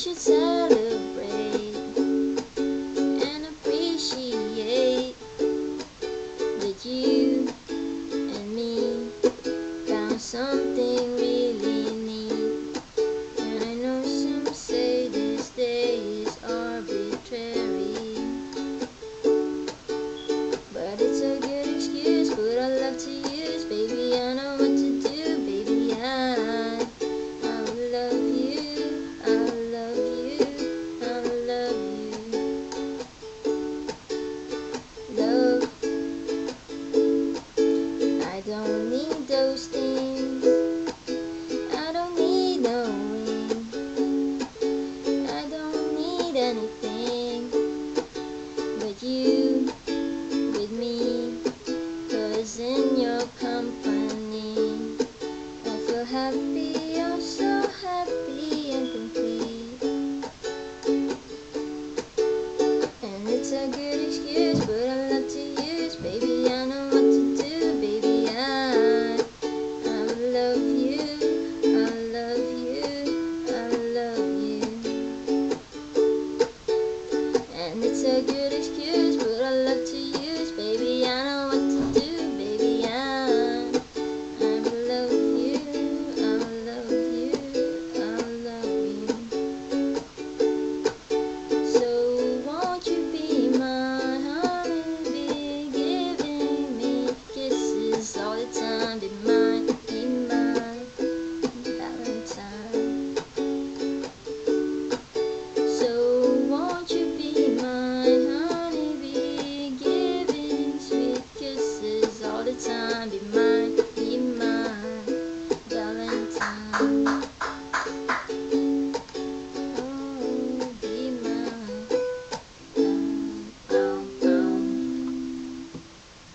should celebrate and appreciate that you and me found something really neat. And I know some say this day is arbitrary, but it's a good excuse, but I love to use. Baby, I know what to do. Baby, I love you. I love you. I love you. Love, I don't need those things. I don't need no ring. I don't need anything but you with me. 'Cause in your company I feel happy, I'm so happy and complete. And it's a good excuse, but I love to use. Baby, I know what to do. Baby, I love you. I love you. I love you. And it's a good excuse, but I love to use. Baby, I know what to do. Baby, I love you. I love you. I love you. So won't you be my honey, be giving me kisses all the time, be my Valentine. So won't you be my honey, be giving sweet kisses all the time, be my